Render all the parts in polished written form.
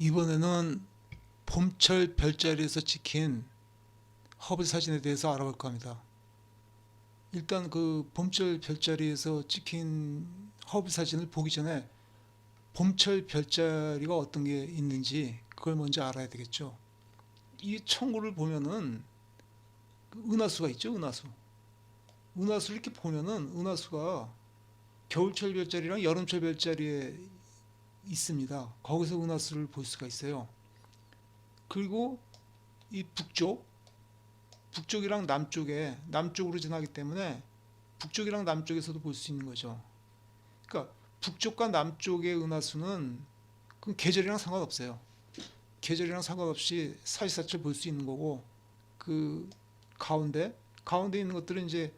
이번에는 봄철 별자리에서 찍힌 허블 사진에 대해서 알아볼까 합니다. 일단 그 봄철 별자리에서 찍힌 허블 사진을 보기 전에 봄철 별자리가 어떤 게 있는지 그걸 먼저 알아야 되겠죠. 이 천구를 보면은 그 은하수가 있죠, 은하수. 은하수를 이렇게 보면은 은하수가 겨울철 별자리랑 여름철 별자리에 있습니다. 거기서 은하수를 볼 수가 있어요. 그리고 이 북쪽이랑 남쪽으로 지나기 때문에 북쪽이랑 남쪽에서도 볼 수 있는 거죠. 그러니까 북쪽과 남쪽의 은하수는 그 계절이랑 상관없어요. 계절이랑 상관없이 사시사철 볼 수 있는 거고, 그 가운데 있는 것들은 이제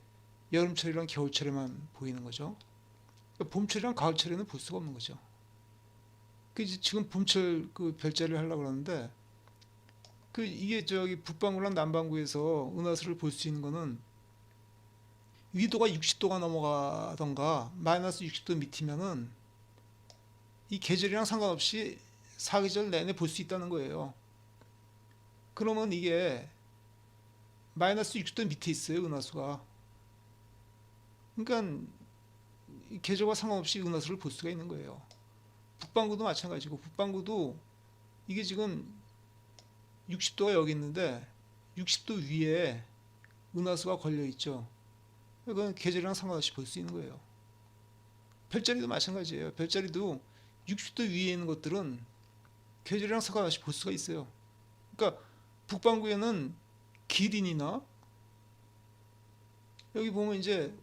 여름철이랑 겨울철에만 보이는 거죠. 그러니까 봄철이랑 가을철에는 볼 수가 없는 거죠. 그 이제 지금 봄철 그 별자리를 하려고 그러는데, 그 이게 저기 북반구랑 남반구에서 은하수를 볼 수 있는 거는 위도가 60도가 넘어가던가 마이너스 60도 밑이면은 이 계절이랑 상관없이 사계절 내내 볼 수 있다는 거예요. 그러면 이게 마이너스 60도 밑에 있어요, 은하수가. 그러니까 이 계절과 상관없이 은하수를 볼 수가 있는 거예요. 북반구도 마찬가지고, 북반구도 이게 지금 60도가 여기 있는데 60도 위에 은하수가 걸려 있죠. 그건 계절이랑 상관없이 볼 수 있는 거예요. 별자리도 마찬가지예요. 별자리도 60도 위에 있는 것들은 계절이랑 상관없이 볼 수가 있어요. 그러니까 북반구에는 기린이나, 여기 보면 이제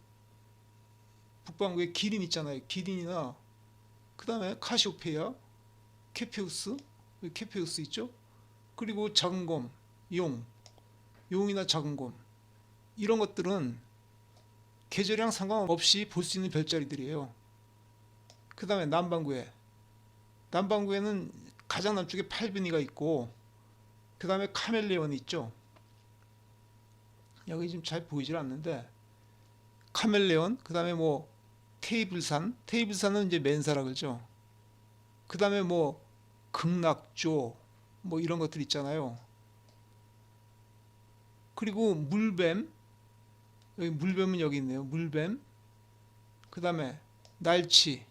북반구에 기린 있잖아요. 기린이나 그 다음에 카시오페ia, 케페우스, 여기 케페우스 있죠. 그리고 작은 곰, 용이나 작은 곰, 이런 것들은 계절이랑 상관없이 볼 수 있는 별자리들이에요. 그 다음에 남반구에는 가장 남쪽에 팔분이가 있고, 그 다음에 카멜레온이 있죠. 여기 지금 잘 보이질 않는데 카멜레온, 그 다음에 뭐 테이블산은 이제 맨사라 그러죠. 그 다음에 뭐 극락조, 뭐 이런 것들 있잖아요. 그리고 물뱀, 여기 물뱀은 여기 있네요. 물뱀, 그 다음에 날치,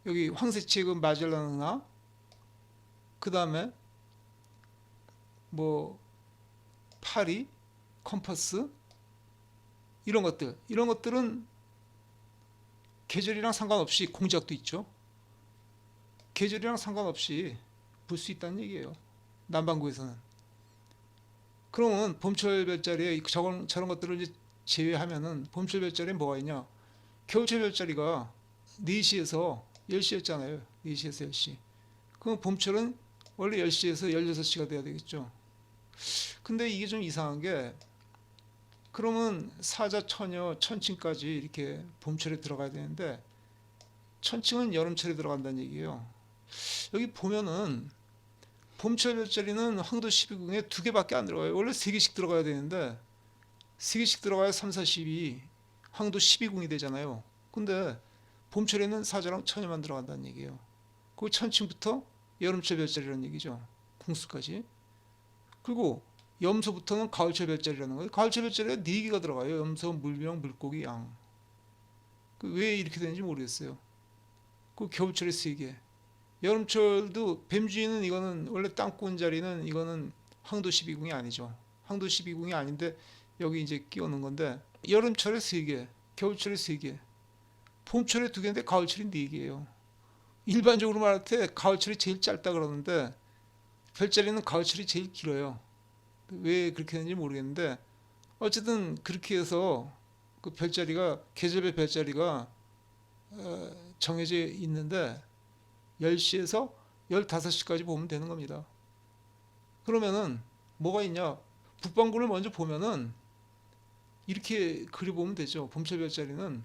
여기 황새치의 그 마젤란 은하, 그 다음에 뭐 파리, 컴퍼스, 이런 것들은 계절이랑 상관없이, 공작도 있죠. 계절이랑 상관없이 볼 수 있다는 얘기예요. 남반구에서는. 그러면 봄철 별자리에 저런 것들을 이제 제외하면은 봄철 별자리에 뭐가 있냐? 겨울철 별자리가 4시에서 10시였잖아요. 4시에서 10시. 그럼 봄철은 원래 10시에서 16시가 돼야 되겠죠. 근데 이게 좀 이상한 게, 그러면 사자, 처녀, 천칭까지 이렇게 봄철에 들어가야 되는데 천칭은 여름철에 들어간다는 얘기예요. 여기 보면은 봄철 별자리는 황도 12궁에 2개밖에 안 들어가요. 원래 3개씩 들어가야 되는데 3개씩 들어가야 3, 4, 12 황도 12궁이 되잖아요. 근데 봄철에는 사자랑 처녀만 들어간다는 얘기예요. 그 천칭부터 여름철 별자리라는 얘기죠. 궁수까지. 그리고 염소부터는 가을철 별자리라는 거예요. 가을철 별자리가 4개가 들어가요. 염소, 물병, 물고기, 양. 왜 이렇게 되는지 모르겠어요. 그 겨울철에 3개. 여름철도 뱀주인은, 이거는 원래 땅꾼 자리는, 이거는 황도 12궁이 아니죠. 황도 12궁이 아닌데 여기 이제 끼워 넣은 건데, 여름철에 3개, 겨울철에 3개, 봄철에 2개인데 가을철이 4개예요. 일반적으로 말할 때 가을철이 제일 짧다 그러는데 별자리는 가을철이 제일 길어요. 왜 그렇게 되는지 모르겠는데 어쨌든 그렇게 해서 그 별자리가, 계절별 별자리가 정해져 있는데 10시에서 15시까지 보면 되는 겁니다. 그러면은 뭐가 있냐? 북반구를 먼저 보면은 이렇게 그려보면 되죠. 봄철 별자리는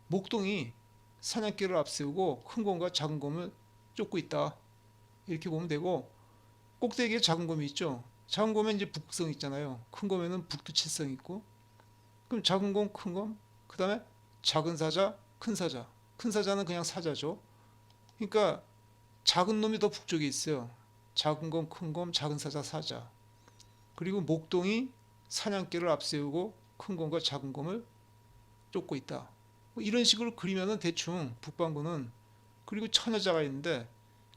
목동이 사냥개를 앞세우고 큰 곰과 작은 곰을 쫓고 있다. 이렇게 보면 되고, 꼭대기에 작은 곰이 있죠. 작은 곰에 이제 북극성 있잖아요. 큰 곰에는 북두칠성 있고, 그럼 작은 곰, 큰 곰, 그 다음에 작은 사자, 큰 사자. 큰 사자는 그냥 사자죠. 그러니까 작은 놈이 더 북쪽에 있어요. 작은 곰, 큰 곰, 작은 사자, 사자. 그리고 목동이 사냥개를 앞세우고 큰 곰과 작은 곰을 쫓고 있다. 뭐 이런 식으로 그리면은 대충 북반구는. 그리고 처녀자가 있는데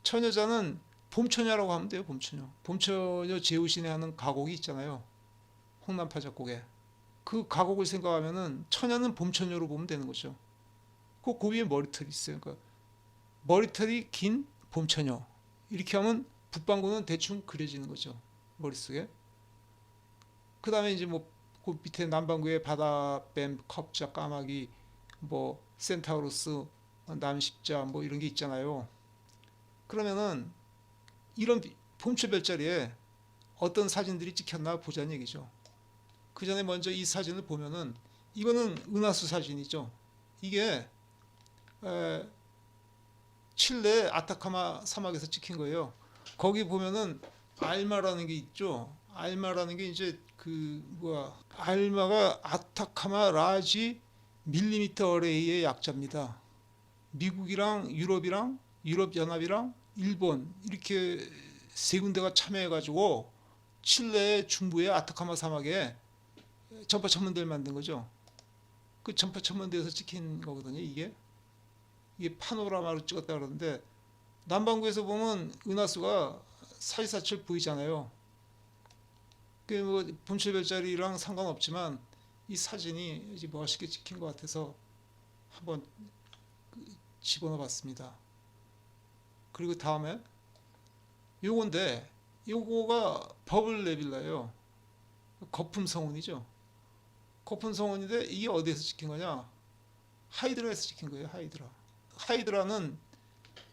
처녀자는 봄처녀라고 하면 돼요. 봄처녀. 봄처녀 제우신에 하는 가곡이 있잖아요. 홍남파 작곡에. 그 가곡을 생각하면은 처녀는 봄처녀로 보면 되는 거죠. 그 고비에 머리털이 있어요. 그러니까 머리털이 긴 봄처녀. 이렇게 하면 북반구는 대충 그려지는 거죠. 머릿속에. 그 다음에 이제 뭐 그 밑에 남반구에 바다뱀, 컵자, 까마귀, 뭐 센타우루스, 남십자 뭐 이런 게 있잖아요. 그러면은 이런 봄초 별자리에 어떤 사진들이 찍혔나 보자는 얘기죠. 그 전에 먼저 이 사진을 보면은 이거는 은하수 사진이죠. 이게 에, 칠레 아타카마 사막에서 찍힌 거예요. 거기 보면은 알마라는 게 있죠. 알마라는 게 이제 그 뭐야 알마가 아타카마 라지 밀리미터 어레이의 약자입니다. 미국이랑 유럽이랑 유럽 연합이랑 일본 이렇게 세 군데가 참여해가지고 칠레 중부의 아타카마 사막에 전파 천문대를 만든 거죠. 그 전파 천문대에서 찍힌 거거든요. 이게 파노라마로 찍었다 그러는데 남반구에서 보면 은하수가 사시사철 보이잖아요. 그뭐 봄철별자리랑 상관없지만 이 사진이 이제 멋있게 찍힌 것 같아서 한번 집어넣어 봤습니다. 그리고 다음에 요건데 요거가 버블 네뷸라예요. 거품 성운이죠. 거품 성운인데 이게 어디에서 찍힌 거냐? 하이드라에서 찍힌 거예요. 하이드라. 하이드라는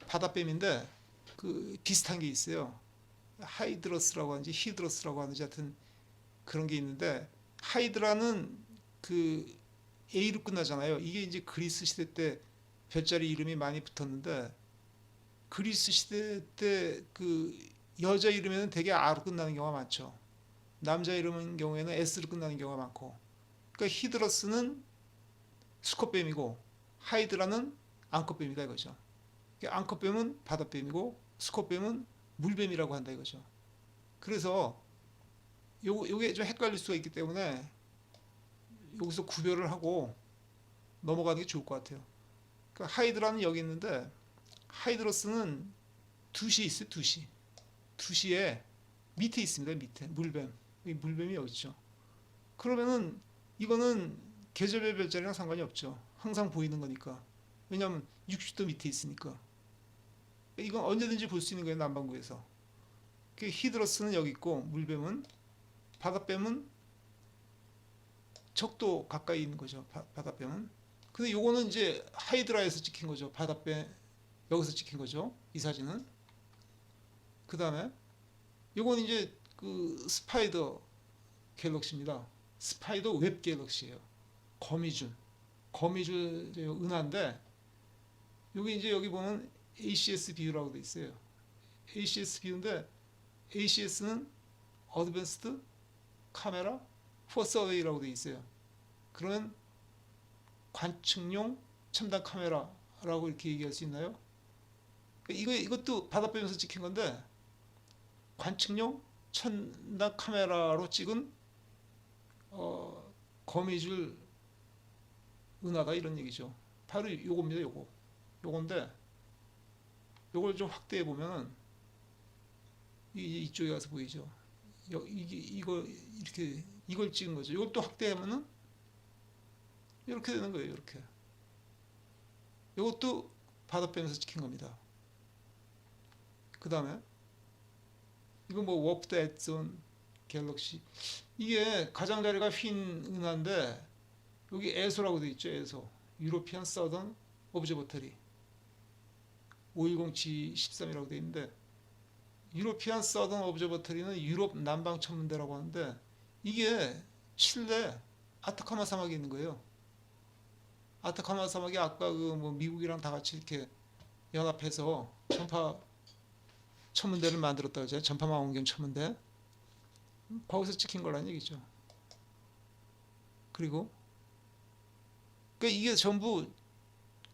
바다뱀인데 그 비슷한 게 있어요. 하이드러스라고 하는지 히드러스라고 하는지 하여튼 그런 게 있는데 하이드라는 그 A로 끝나잖아요. 이게 이제 그리스 시대 때 별자리 이름이 많이 붙었는데 그리스 시대 때 그 여자 이름에는 대개 R로 끝나는 경우가 많죠. 남자 이름인 경우에는 S로 끝나는 경우가 많고. 그러니까 히드러스는 수컷뱀이고 하이드라는 암컷뱀이다 이거죠. 그러니까 암컷뱀은 바다뱀이고 수컷뱀은 물뱀이라고 한다 이거죠. 그래서 요게 좀 헷갈릴 수가 있기 때문에 여기서 구별을 하고 넘어가는 게 좋을 것 같아요. 그러니까 하이드라는 여기 있는데 하이드러스는 2시 있어요. 2시. 2시에 밑에 있습니다. 밑에 물뱀. 이 물뱀이 여기 있죠. 그러면은 이거는 계절별 별자리랑 상관이 없죠. 항상 보이는 거니까. 왜냐하면 60도 밑에 있으니까. 이건 언제든지 볼 수 있는 거예요. 남반구에서. 그 히드러스는 여기 있고 물뱀은 바다뱀은 적도 가까이 있는 거죠. 바다뱀은. 근데 요거는 이제 하이드라에서 찍힌 거죠. 바다뱀 여기서 찍힌 거죠. 이 사진은. 그 다음에 요거는 이제 그 스파이더 갤럭시입니다. 스파이더 웹 갤럭시예요. 거미줄 은하인데 여기 이제 여기 보면 ACS 뷰라고 돼 있어요. ACS 뷰인데 ACS는 어드밴스드 카메라 포 서웨이라고 돼 있어요. 그러면 관측용 첨단 카메라라고 이렇게 얘기할 수 있나요? 이것도 바다뱀에서 찍힌 건데 관측용 첨단 카메라로 찍은 거미줄 은하다 이런 얘기죠. 바로 요겁니다. 요건데 요걸 좀 확대해 보면 이쪽에 가서 보이죠. 이거 이렇게 이걸 찍은 거죠. 이걸 또 확대하면은 이렇게 되는 거예요. 이렇게. 이것도 바다뱀에서 찍힌 겁니다. 그 다음에 이거 뭐 워프드 앳존 갤럭시 이게 가장자리가 흰 은하인데 여기 에소라고 되어 있죠. 에소 유로피안 서던 오브저버터리 510G13이라고 되어 있는데 유로피안 서던 오브저버터리는 유럽 남방 천문대라고 하는데 이게 칠레 아타카마 사막에 있는 거예요. 아타카마 사막이 아까 그 뭐 미국이랑 다 같이 이렇게 연합해서 전파 천문대를 만들었다 그러죠. 전파망원경 천문대. 거기서 찍힌 거라는 얘기죠. 그리고 그러니까 이게 전부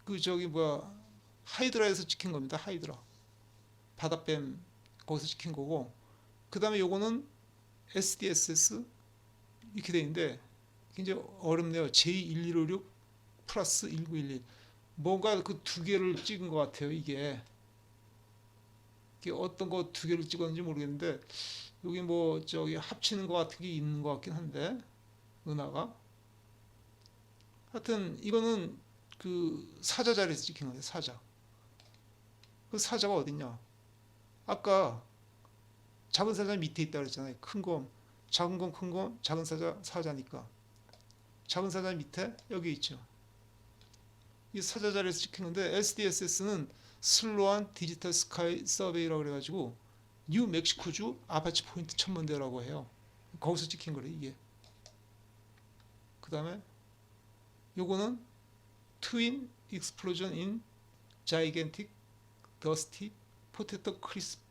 그 저기 뭐야 하이드라에서 찍힌 겁니다. 하이드라. 바다뱀 거기서 찍힌 거고, 그 다음에 요거는 SDSS 이렇게 돼 있는데 굉장히 어렵네요. J1156 플러스 1911 뭔가 그 두 개를 찍은 것 같아요. 이게 어떤 거 두 개를 찍었는지 모르겠는데 여기 뭐 저기 합치는 것 같은 게 있는 것 같긴 한데 은하가 하여튼 이거는 그 사자 자리에서 찍힌 거예요. 사자. 그 사자가 어딨냐? 아까 작은 사자 밑에 있다 그랬잖아요. 큰 곰, 작은 곰, 큰 곰, 작은 사자, 사자니까 작은 사자 밑에 여기 있죠. 이 사자 자리에서 찍힌 건데 SDSS는 슬로안 디지털 스카이 서베이라고 그래가지고 뉴 멕시코주 아파치 포인트 천문대라고 해요. 거기서 찍힌 거래 이게. 그 다음에 요거는 트윈 익스플로전 인 자이겐틱 더스티 포테토 크리스프.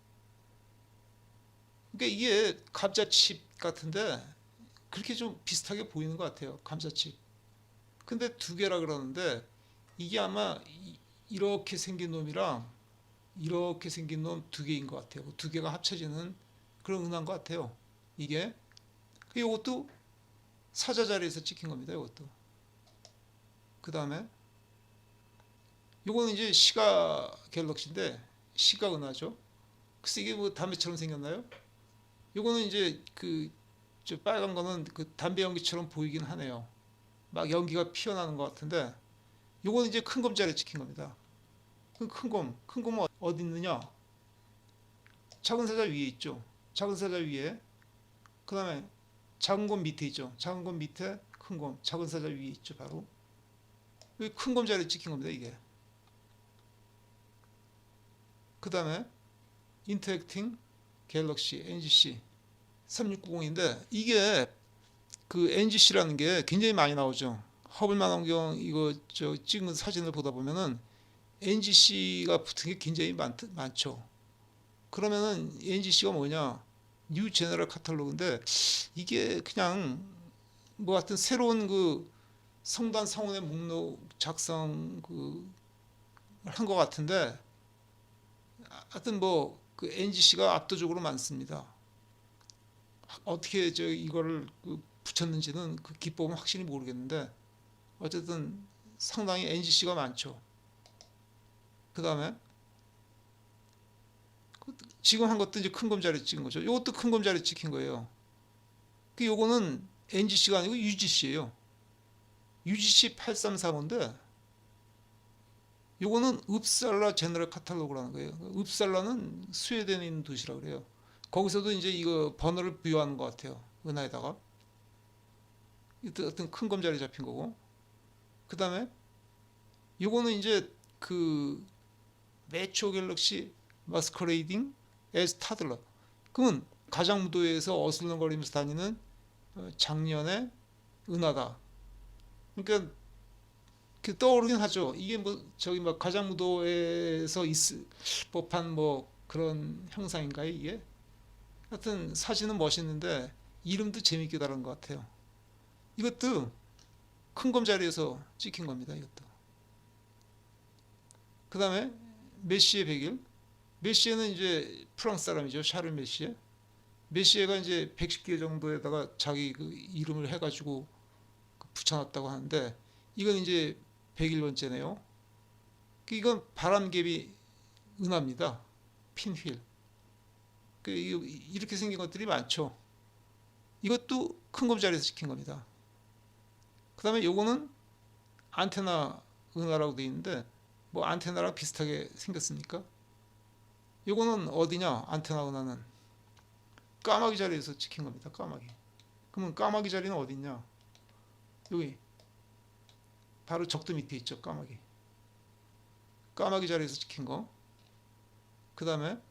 그러니까 이게 감자칩 같은데 그렇게 좀 비슷하게 보이는 것 같아요. 감자칩. 근데 두 개라 그러는데 이게 아마 이렇게 생긴 놈이랑 이렇게 생긴 놈 두 개인 것 같아요. 두 개가 합쳐지는 그런 은하인 것 같아요. 이게. 이것도 사자 자리에서 찍힌 겁니다. 이것도. 그 다음에 요거는 이제 시가 갤럭시인데 시가 은하죠. 그래서 이게 뭐 담배처럼 생겼나요? 요거는 이제 그 저 빨간 거는 그 담배 연기처럼 보이긴 하네요. 막 연기가 피어나는 것 같은데 요거는 이제 큰 곰자리에 찍힌 겁니다. 그 큰 곰은 어디 있느냐? 작은 사자 위에 있죠. 작은 사자 위에. 그 다음에 작은 곰 밑에 있죠. 작은 곰 밑에 큰 곰, 작은 사자 위에 있죠. 바로. 여기 큰 곰자리에 찍힌 겁니다. 이게. 그 다음에 인터랙팅 갤럭시 NGC 3690인데 이게 그 NGC라는 게 굉장히 많이 나오죠. 허블 망원경 이거 저 찍은 사진을 보다 보면은 NGC가 붙은 게 굉장히 많죠. 그러면은 NGC가 뭐냐? 뉴 제너럴 카탈로그인데 이게 그냥 뭐 하여튼 새로운 그 성단 상원의 목록 작성 그 한 것 같은데 하여튼 뭐 그 NGC가 압도적으로 많습니다. 어떻게 저 이거를 그 붙였는지는 그 기법은 확실히 모르겠는데 어쨌든 상당히 NGC가 많죠. 그 다음에 지금 한 것도 이제 큰 곰자리 찍은 거죠. 이것도 큰 곰자리 찍힌 거예요. 그 요거는 NGC가 아니고 UGC예요. UGC 8335인데 요거는 읍살라 제너럴 카탈로그라는 거예요. 읍살라는 스웨덴에 있는 도시라고 그래요. 거기서도 이제 이거 번호를 부여하는 것 같아요. 은하에다가. 어떤 큰 곰자리 잡힌 거고. 그 다음에 요거는 이제 그 메초 갤럭시 마스커레이딩 에스 타들러. 그러면 가장무도에서 어슬렁거리면서 다니는 작년의 은하다. 그러니까 그 떠오르긴 하죠. 이게 뭐 저기 막 가장무도에서 있을 법한 뭐 그런 형상인가요, 이게? 하여튼 사진은 멋있는데 이름도 재밌게 다른 것 같아요. 이것도 큰 곰자리에서 찍힌 겁니다. 이것도. 그 다음에 메시에 100일. 메시에는 이제 프랑스 사람이죠. 샤를 메시에. 메시에가 이제 110개 정도에다가 자기 그 이름을 해가지고 붙여놨다고 하는데 이건 이제 101번째네요. 이건 바람개비 은하입니다. 핀휠. 이렇게 생긴 것들이 많죠. 이것도 큰 곰자리에서 찍힌 겁니다. 그 다음에 요거는 안테나 은하라고 되어 있는데 뭐 안테나랑 비슷하게 생겼습니까? 요거는 어디냐? 안테나 은하는 까마귀 자리에서 찍힌 겁니다. 까마귀. 그러면 까마귀 자리는 어디 있냐? 여기 바로 적도 밑에 있죠. 까마귀. 까마귀 자리에서 찍힌 거. 그 다음에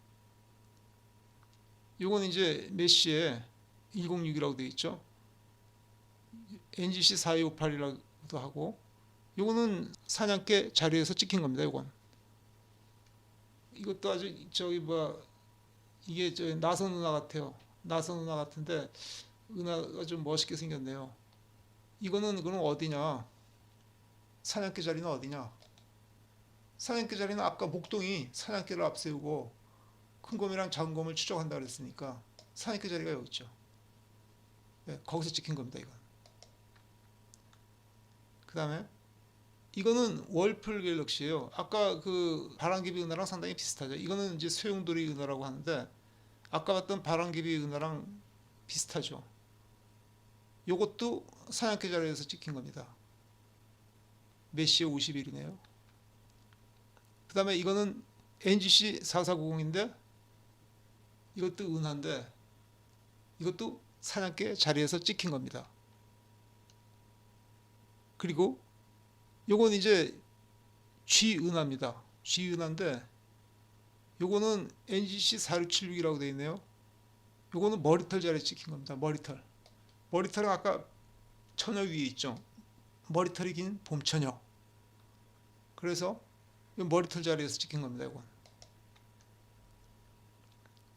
요거는 이제 메시에 106이라고 되어 있죠. NGC 4258이라고도 하고 요거는 사냥개 자리에서 찍힌 겁니다. 요건. 이것도 아주 저기 뭐 이게 저 나선 은하 같아요. 나선 은하 같은데 은하가 좀 멋있게 생겼네요. 이거는 그럼 어디냐? 사냥개 자리는 어디냐? 사냥개 자리는 아까 목동이 사냥개를 앞세우고 큰 곰이랑 작은 곰을 추적한다 그랬으니까 사냥개 자리가 여기 있죠. 네, 거기서 찍힌 겁니다. 이건. 그 다음에 이거는 월플 갤럭시예요. 아까 그 바람개비 은하랑 상당히 비슷하죠. 이거는 이제 소용돌이 은하라고 하는데 아까 봤던 바람개비 은하랑 비슷하죠. 요것도 사냥개 자리에서 찍힌 겁니다. 몇 시에 50일이네요. 그 다음에 이거는 NGC 4490인데 이것도 은하인데 이것도 사냥개 자리에서 찍힌 겁니다. 그리고 요건 이제 G은하입니다. G은하인데 요거는 NGC 4676이라고 되어 있네요. 요거는 머리털 자리에 찍힌 겁니다. 머리털은 아까 처녀 위에 있죠. 머리털이 긴 봄처녀. 그래서 이 머리털 자리에서 찍힌 겁니다. 이건.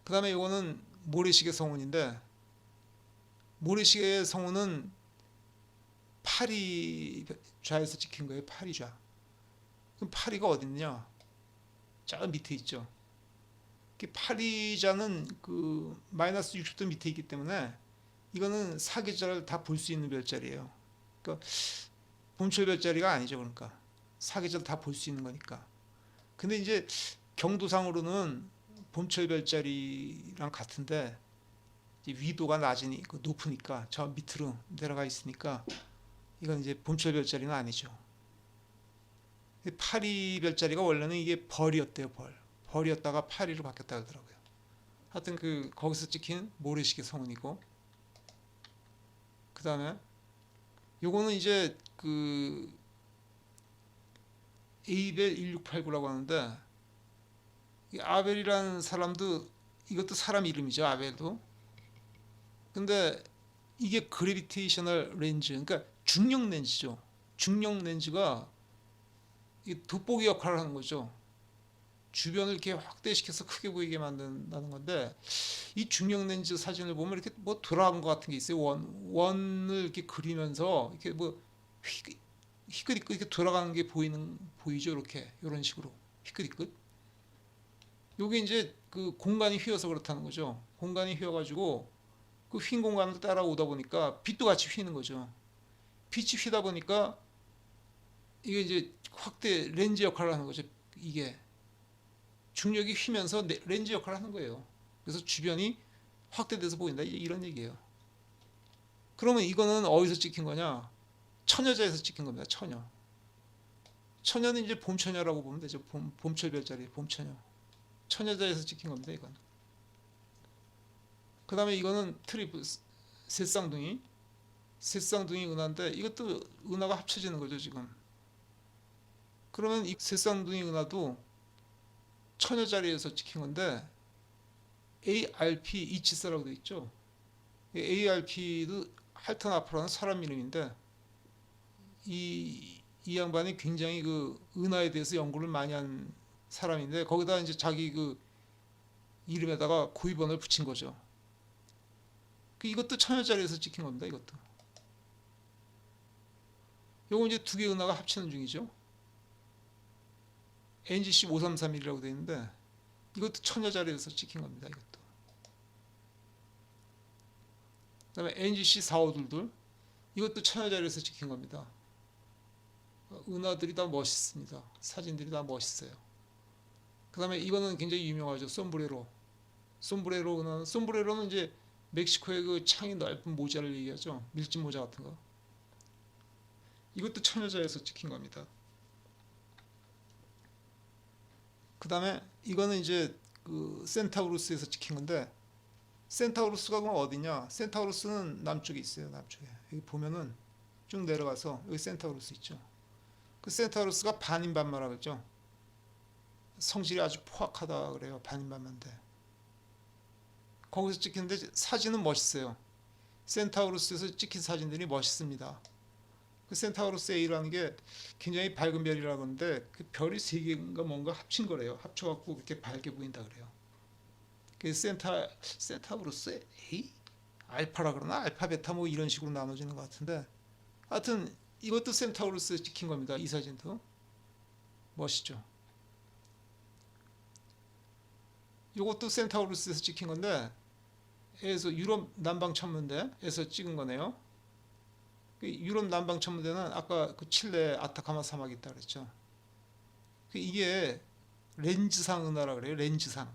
그 다음에 이거는 모래시계 성운인데 모래시계 성운은 파리 좌에서 찍힌 거예요. 파리 좌. 그럼 파리가 어디 있냐? 저 밑에 있죠. 파리 좌는 그 마이너스 60도 밑에 있기 때문에 이거는 사계절을 다 볼 수 있는 별자리예요. 그러니까 봄철 별자리가 아니죠. 그러니까 사계절 다 볼 수 있는 거니까. 근데 이제 경도상으로는 봄철 별자리랑 같은데 위도가 높으니까 저 밑으로 내려가 있으니까 이건 이제 봄철 별자리는 아니죠. 파리 별자리가 원래는 이게 벌이었대요. 벌이었다가 파리로 바뀌었다 그러더라고요. 하여튼 그 거기서 찍힌 모래시계 성운이고 그 다음에 요거는 이제 그 에이벨 1689라고 하는데 이 아벨이라는 사람도 이것도 사람 이름이죠. 아벨도. 근데 이게 그래비테이셔널 렌즈, 그러니까 중력 렌즈죠. 중력 렌즈가 이 돋보기 역할을 하는 거죠. 주변을 이렇게 확대시켜서 크게 보이게 만든다는 건데 이 중력 렌즈 사진을 보면 이렇게 뭐 돌아간 것 같은 게 있어요. 원을 이렇게 그리면서 이렇게 뭐 희끗희끗 이렇게 돌아가는 게 보이죠. 이렇게 이런 식으로 희끗희끗. 요게 이제 그 공간이 휘어서 그렇다는 거죠. 공간이 휘어가지고 그 휜 공간을 따라오다 보니까 빛도 같이 휘는 거죠. 빛이 휘다 보니까 이게 이제 확대 렌즈 역할을 하는 거죠. 이게 중력이 휘면서 렌즈 역할을 하는 거예요. 그래서 주변이 확대돼서 보인다. 이런 얘기예요. 그러면 이거는 어디서 찍힌 거냐? 처녀자에서 찍힌 겁니다. 처녀는 이제 봄처녀라고 보면 되죠. 봄철 별자리 봄처녀. 처녀자에서 찍힌 겁니다. 이건. 그 다음에 이거는 트리플 셋쌍둥이 은하인데 이것도 은하가 합쳐지는 거죠. 지금. 그러면 이 셋쌍둥이 은하도 처녀 자리에서 찍힌 건데 ARP 이치사라고 되어 있죠. ARP도 할턴 아프라는 사람 이름인데 이 양반이 굉장히 그 은하에 대해서 연구를 많이 한 사람인데 거기다 이제 자기 그 이름에다가 고유번호를 붙인 거죠. 이것도 처녀 자리에서 찍힌 겁니다. 이것도. 요거 이제 두 개 은하가 합치는 중이죠. NGC 5331이라고 되어 있는데 이것도 처녀 자리에서 찍힌 겁니다. 이것도. 그다음에 NGC 4522 이것도 처녀 자리에서 찍힌 겁니다. 은하들이 다 멋있습니다. 사진들이 다 멋있어요. 그다음에 이거는 굉장히 유명하죠. 솜브레로 은하는 솜브레로는 이제 멕시코의 그 창이 넓은 모자를 얘기하죠. 밀짚 모자 같은 거. 이것도 처녀자에서 찍힌 겁니다. 그 다음에 이거는 이제 그 센타우루스에서 찍힌 건데 센타우루스가 그럼 어디냐? 센타우루스는 남쪽에 있어요. 남쪽에. 여기 보면은 쭉 내려가서 여기 센타우루스 있죠. 그 센타우루스가 반인반마라 그랬죠. 성질이 아주 포악하다 그래요. 반인반마인데. 거기서 찍혔는데 사진은 멋있어요. 센타우루스에서 찍힌 사진들이 멋있습니다. 그 센타우루스 A라는 게 굉장히 밝은 별이라고 하는데 그 별이 세 개인가 뭔가 합친 거래요. 합쳐갖고 이렇게 밝게 보인다 그래요. 그 센타우루스 A? 알파라 그러나? 알파, 베타 뭐 이런 식으로 나눠지는 것 같은데 하여튼 이것도 센타우루스에 찍힌 겁니다. 이 사진도. 멋있죠. 이것도 센타우루스에서 찍힌 건데, 에서 유럽 남방 천문대에서 찍은 거네요. 유럽 남방 천문대는 아까 그 칠레 아타카마 사막이 있다 그랬죠. 이게 렌즈상 은하라 그래요. 렌즈상.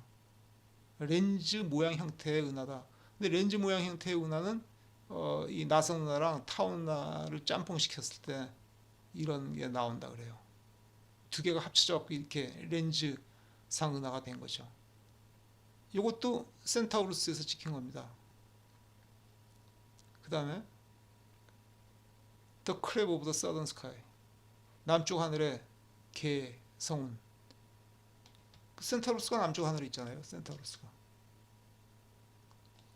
렌즈 모양 형태의 은하다. 근데 렌즈 모양 형태의 은하는 이 나선 은하랑 타운 은하를 짬뽕시켰을 때 이런 게 나온다 그래요. 두 개가 합쳐져 갖고 이렇게 렌즈상 은하가 된 거죠. 이것도 센타우루스에서 찍힌 겁니다. 그 다음에 The Crab of the Southern Sky, 남쪽 하늘의 개 성운. 센타우루스가 남쪽 하늘에 있잖아요. 센타우루스가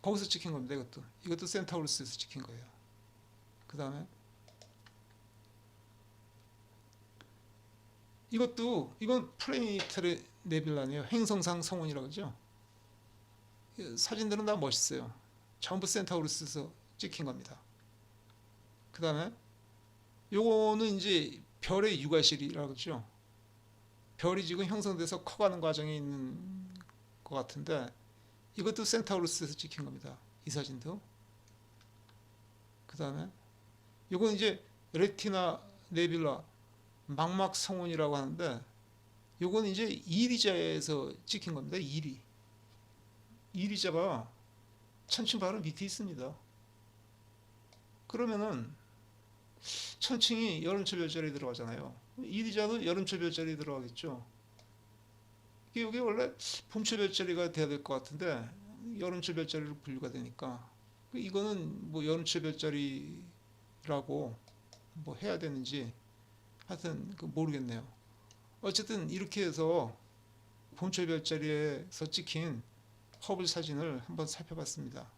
거기서 찍힌 겁니다. 이것도 센타우루스에서 찍힌 거예요. 그 다음에 이건 플래니터리 네뷸라네요. 행성상 성운이라고 그러죠. 사진들은 다 멋있어요. 전부 센타우루스에서 찍힌 겁니다. 그 다음에 요거는 이제 별의 육아실이라고 그러죠. 별이 지금 형성돼서 커가는 과정에 있는 것 같은데, 이것도 센타우루스에서 찍힌 겁니다. 이 사진도. 그 다음에 요건 이제 레티나 네뷸라 망막 성운이라고 하는데, 요건 이제 이리자에서 찍힌 겁니다. 이리자가 천칭 바로 밑에 있습니다. 그러면은 천칭이 여름철 별자리에 들어가잖아요. 이리자도 여름철 별자리에 들어가겠죠. 이게 원래 봄철 별자리가 돼야 될 것 같은데 여름철 별자리로 분류가 되니까, 이거는 뭐 여름철 별자리라고 뭐 해야 되는지 하여튼 모르겠네요. 어쨌든 이렇게 해서 봄철 별자리에서 찍힌 허블 사진을 한번 살펴봤습니다.